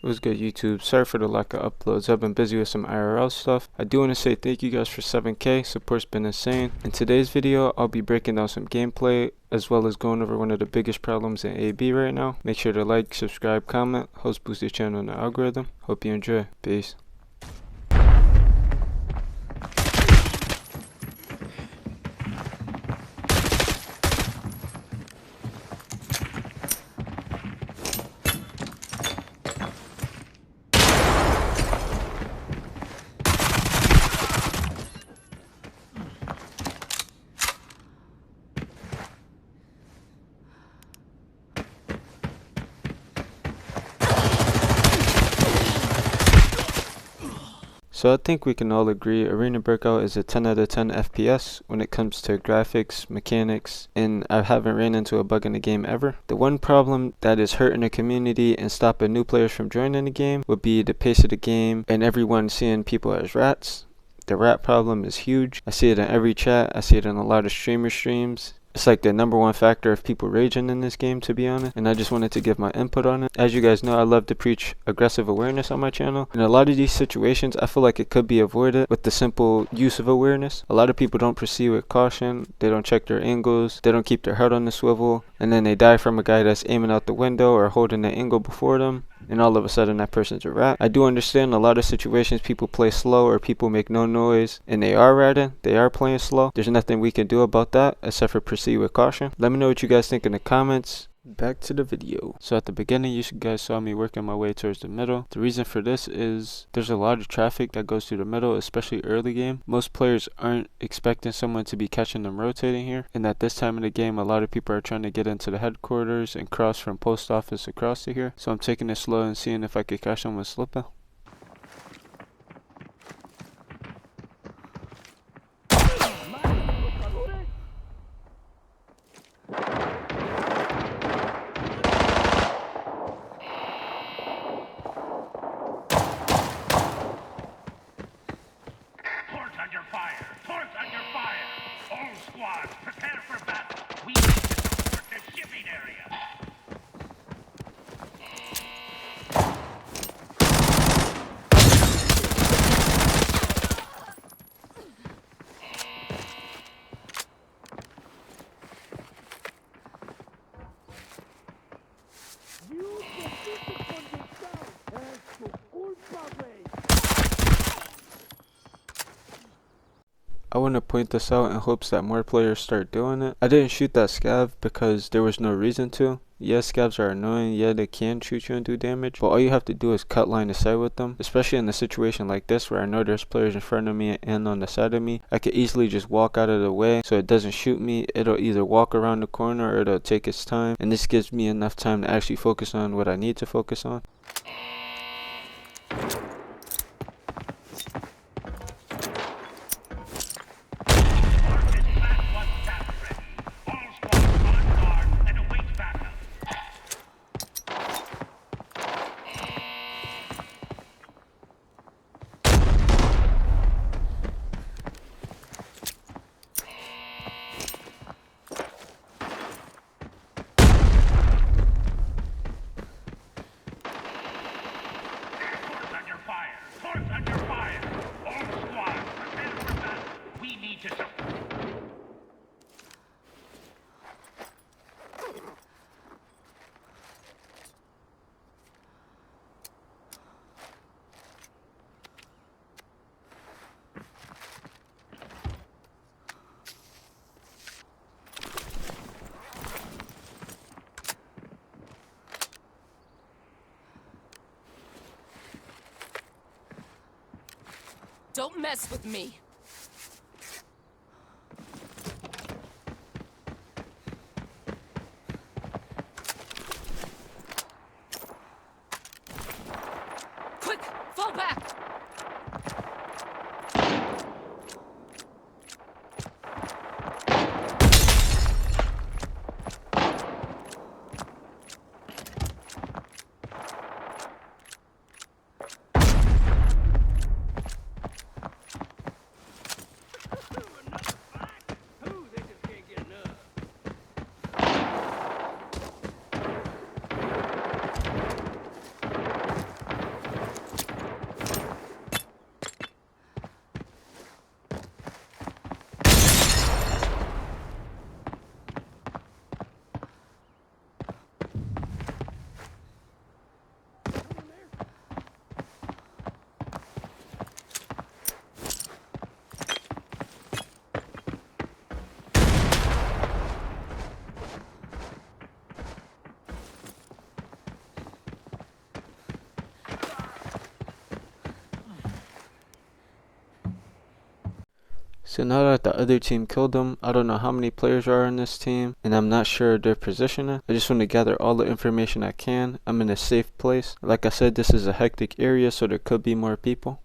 What's good, YouTube? Sorry for the lack of uploads. I've been busy with some IRL stuff. I do want to say thank you guys for 7K. Support's been insane. In today's video, I'll be breaking down some gameplay as well as going over one of the biggest problems in AB right now. Make sure to like, subscribe, comment. Helps boost your channel in the algorithm. Hope you enjoy. Peace. So I think we can all agree Arena Breakout is a 10 out of 10 FPS when it comes to graphics, mechanics, and I haven't ran into a bug in the game ever. The one problem that is hurting the community and stopping new players from joining the game would be the pace of the game and everyone seeing people as rats. The rat problem is huge. I see it in every chat. I see it in a lot of streams. It's like the #1 factor of people raging in this game, to be honest, and I just wanted to give my input on it. As you guys know, I love to preach aggressive awareness on my channel. In a lot of these situations, I feel like it could be avoided with the simple use of awareness. A lot of people don't proceed with caution, they don't check their angles, they don't keep their head on the swivel, and then they die from a guy that's aiming out the window or holding the angle before them, and all of a sudden that person's a rat. I do understand a lot of situations people play slow or people make no noise and they are ratting, they are playing slow. There's nothing we can do about that except for proceed with caution. Let me know what you guys think in the comments. Back to the video. So at the beginning, you guys saw me working my way towards the middle. The reason for this is there's a lot of traffic that goes through the middle, especially early game. Most players aren't expecting someone to be catching them rotating here, and at this time in the game, a lot of people are trying to get into the headquarters and cross from post office across to here. So I'm taking it slow and seeing if I could catch someone slipping. Prepare for battle. We need to support the shipping area. I want to point this out in hopes that more players start doing it. I didn't shoot that scav because there was no reason to. Yes, scavs are annoying, yeah, they can shoot you and do damage, but all you have to do is cut line of sight with them. Especially in a situation like this where I know there's players in front of me and on the side of me, I could easily just walk out of the way so it doesn't shoot me. It'll either walk around the corner or it'll take its time, and this gives me enough time to actually focus on what I need to focus on. Don't mess with me. Quick, fall back. So now that the other team killed him, I don't know how many players are in this team, and I'm not sure their positioning. I just want to gather all the information I can. I'm in a safe place. Like I said, this is a hectic area, so there could be more people.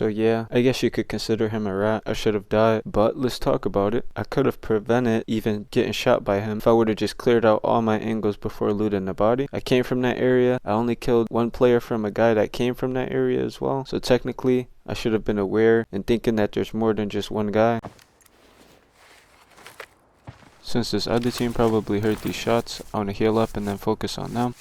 So yeah, I guess you could consider him a rat. I should have died, but let's talk about it. I could have prevented even getting shot by him if I would have just cleared out all my angles before looting the body. I came from that area. I only killed one player from a guy that came from that area as well. So technically, I should have been aware and thinking that there's more than just one guy. Since this other team probably heard these shots, I want to heal up and then focus on them.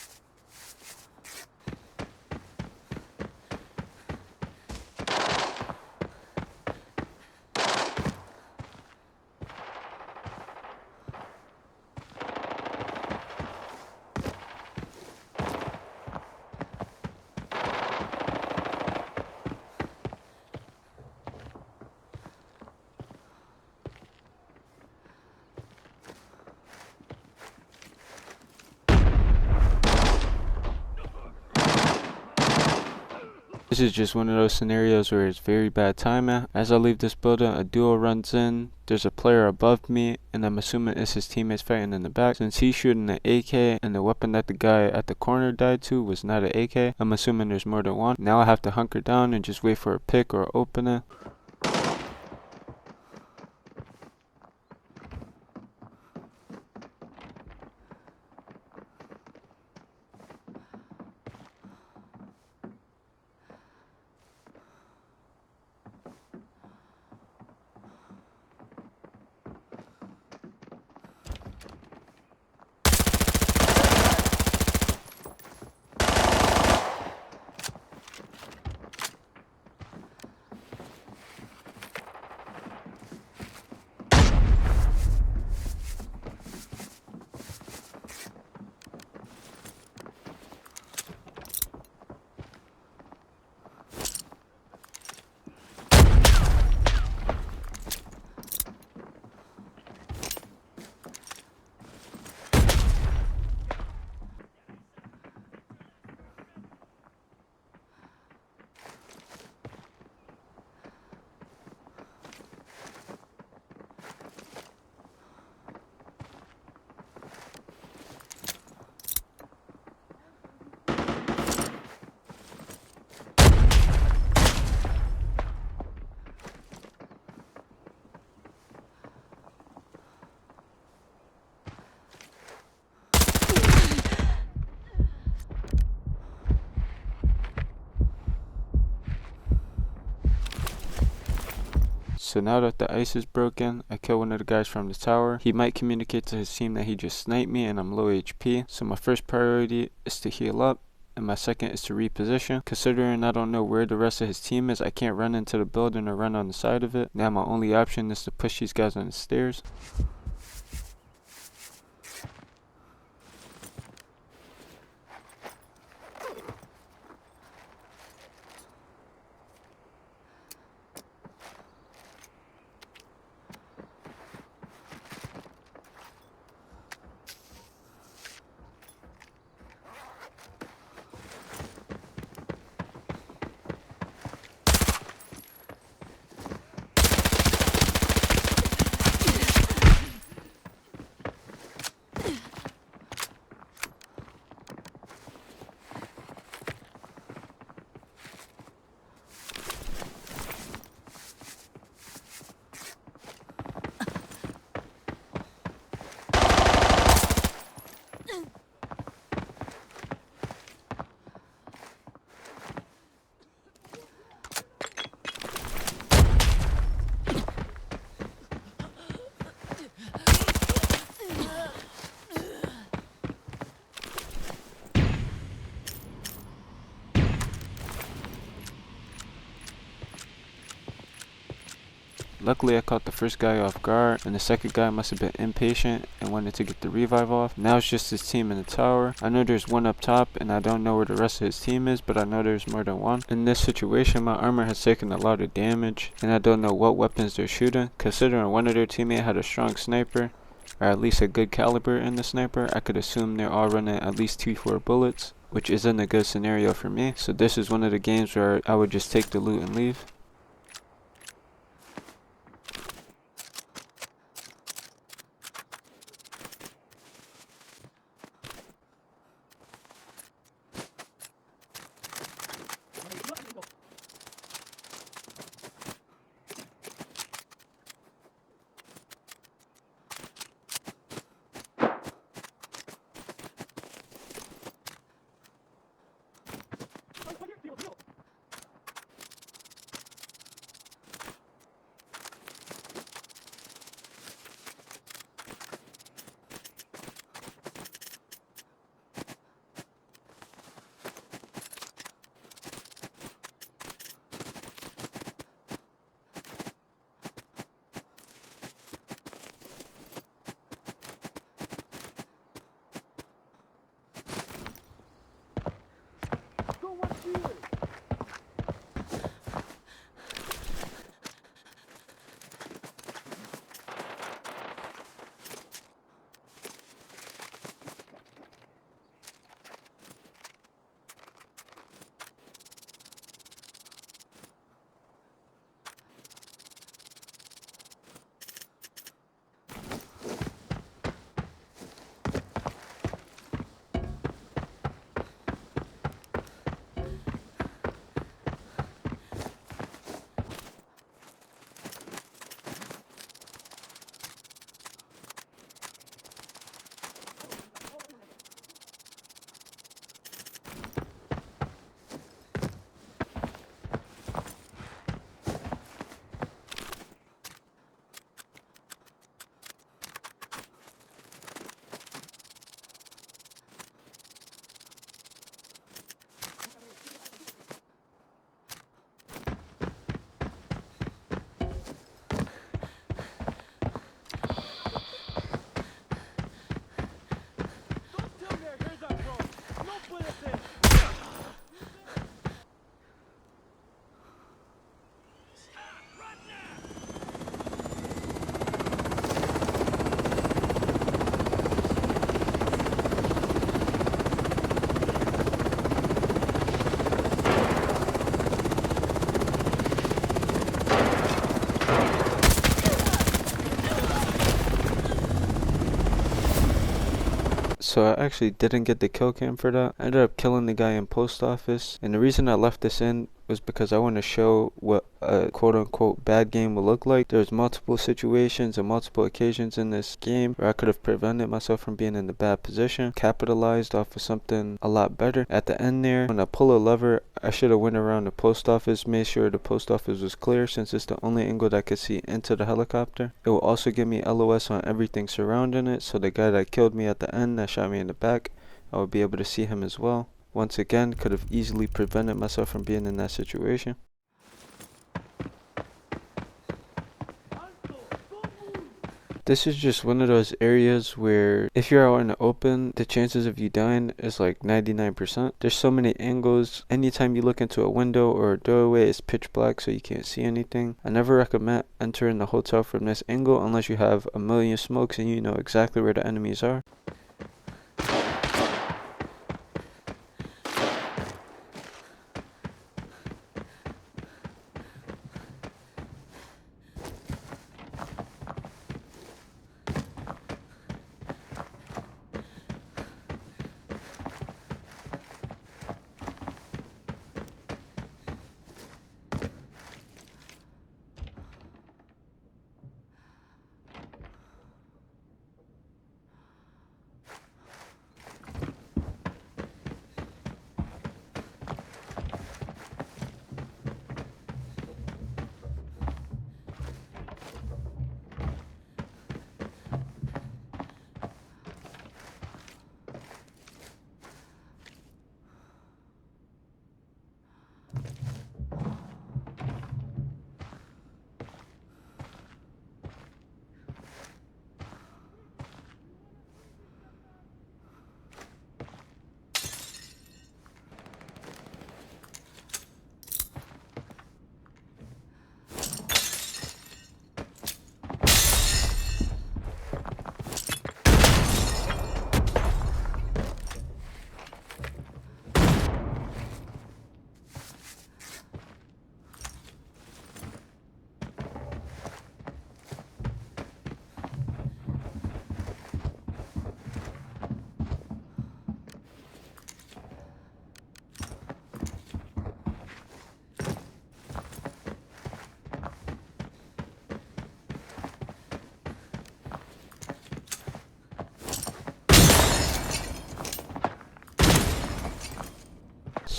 This is just one of those scenarios where it's very bad timing. As I leave this building, a duo runs in. There's a player above me, and I'm assuming it's his teammates fighting in the back. Since he's shooting an AK, and the weapon that the guy at the corner died to was not an AK, I'm assuming there's more than one. Now I have to hunker down and just wait for a pick or opening. So now that the ice is broken, I kill one of the guys from the tower. He might communicate to his team that he just sniped me and I'm low HP. So my first priority is to heal up, and my second is to reposition. Considering I don't know where the rest of his team is, I can't run into the building or run on the side of it. Now my only option is to push these guys on the stairs. Luckily I caught the first guy off guard, and the second guy must have been impatient and wanted to get the revive off. Now it's just his team in the tower. I know there's one up top, and I don't know where the rest of his team is, but I know there's more than one. In this situation, my armor has taken a lot of damage, and I don't know what weapons they're shooting. Considering one of their teammates had a strong sniper, or at least a good caliber in the sniper, I could assume they're all running at least 2-4 bullets, which isn't a good scenario for me. So this is one of the games where I would just take the loot and leave. So I actually didn't get the kill cam for that. I ended up killing the guy in post office, and the reason I left this in was because I want to show what a quote-unquote bad game will look like. There's multiple situations and multiple occasions in this game where I could have prevented myself from being in the bad position, capitalized off of something a lot better. At the end there, when I pull a lever, I should have went around the post office, made sure the post office was clear since it's the only angle that I could see into the helicopter. It will also give me LOS on everything surrounding it, so the guy that killed me at the end, that shot me in the back, I would be able to see him as well. Once again, could have easily prevented myself from being in that situation. This is just one of those areas where if you're out in the open, the chances of you dying is like 99%. There's so many angles. Anytime you look into a window or a doorway, it's pitch black so you can't see anything. I never recommend entering the hotel from this angle unless you have a million smokes and you know exactly where the enemies are.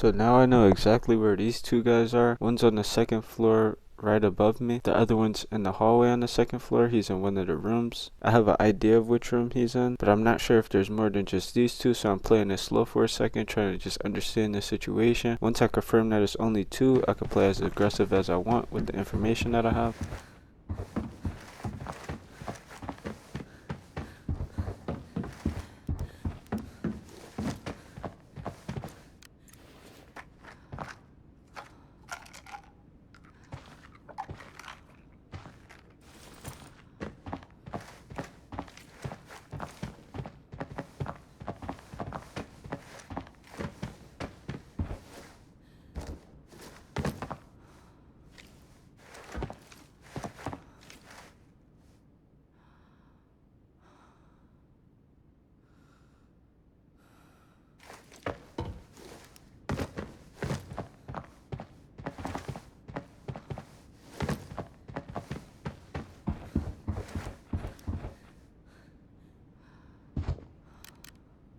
So now I know exactly where these two guys are. One's on the second floor right above me. The other one's in the hallway on the second floor. He's in one of the rooms. I have an idea of which room he's in, but I'm not sure if there's more than just these two, so I'm playing it slow for a second, trying to just understand the situation. Once I confirm that it's only two, I can play as aggressive as I want with the information that I have.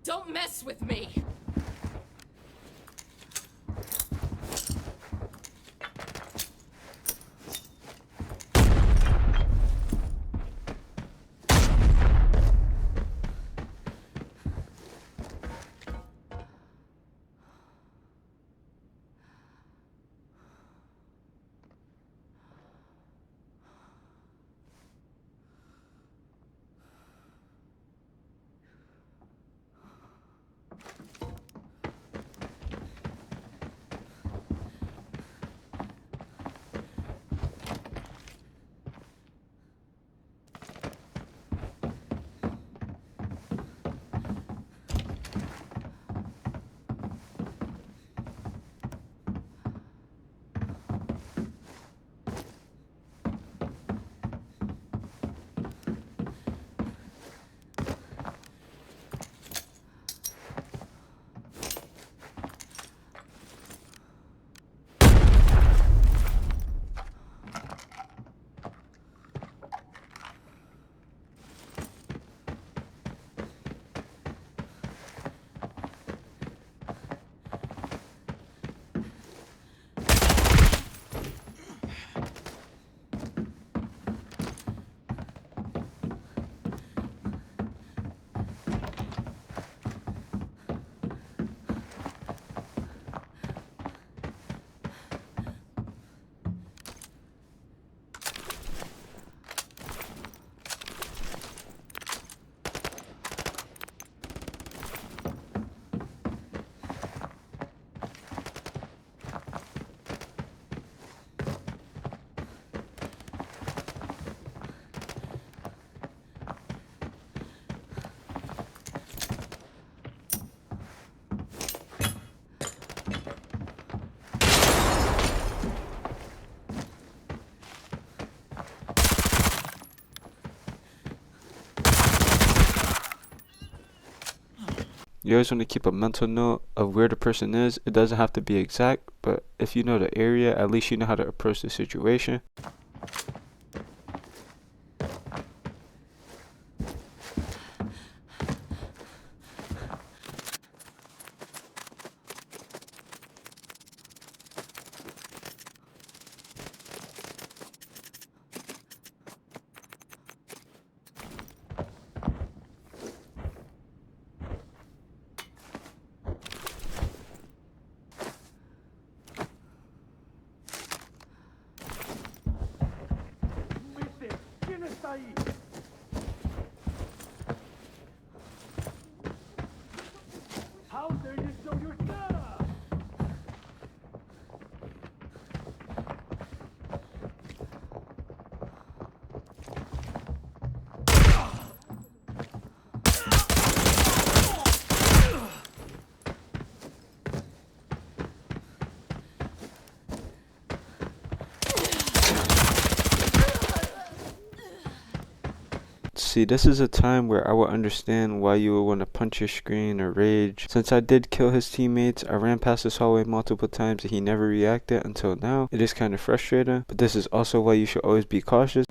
Don't mess with me! You always want to keep a mental note of where the person is. It doesn't have to be exact, but if you know the area, at least you know how to approach the situation. Mister, ¿quién está ahí? How dare you show your stuff? See, this is a time where I would understand why you would want to punch your screen or rage. Since I did kill his teammates, I ran past this hallway multiple times and he never reacted until now. It is kind of frustrating, but this is also why you should always be cautious.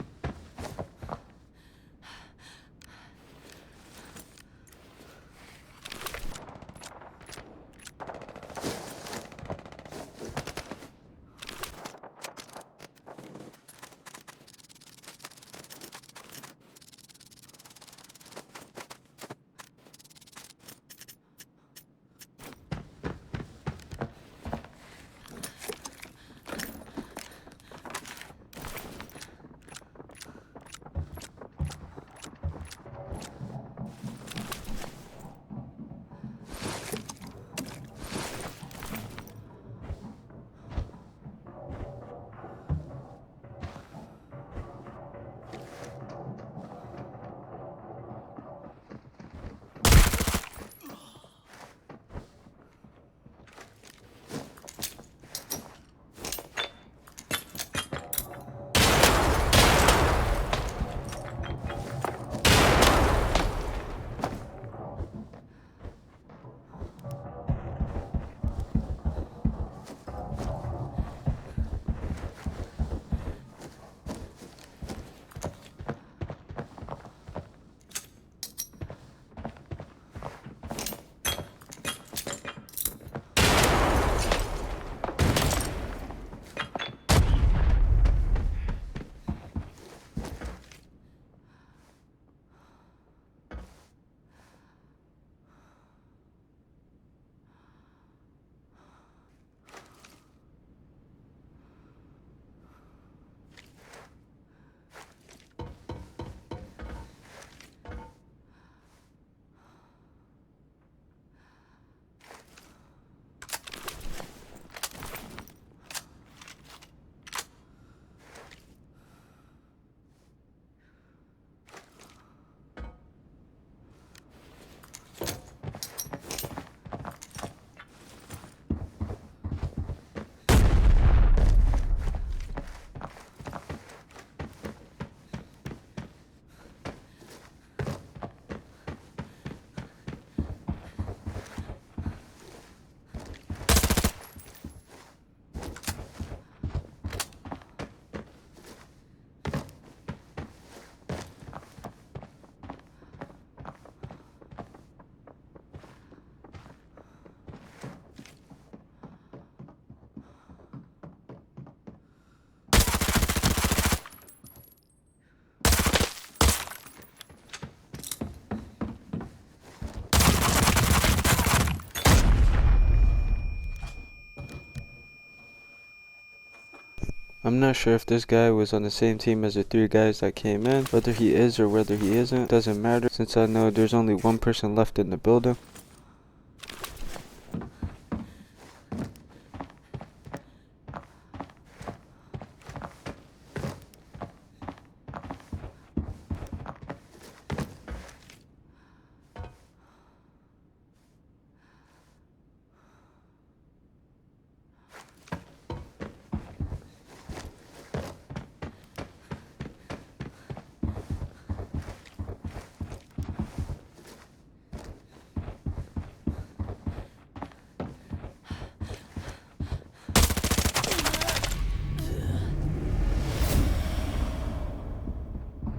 I'm not sure if this guy was on the same team as the 3 guys that came in. Whether he is or whether he isn't doesn't matter, since I know there's only one person left in the building.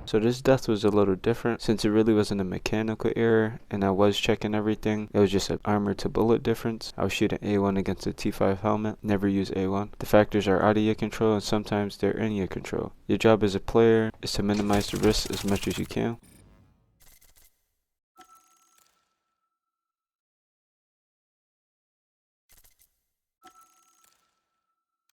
So this death was a little different, since it really wasn't a mechanical error, and I was checking everything. It was just an armor to bullet difference. I was shooting A1 against a T5 helmet. Never use A1. The factors are out of your control, and sometimes they're in your control. Your job as a player is to minimize the risks as much as you can.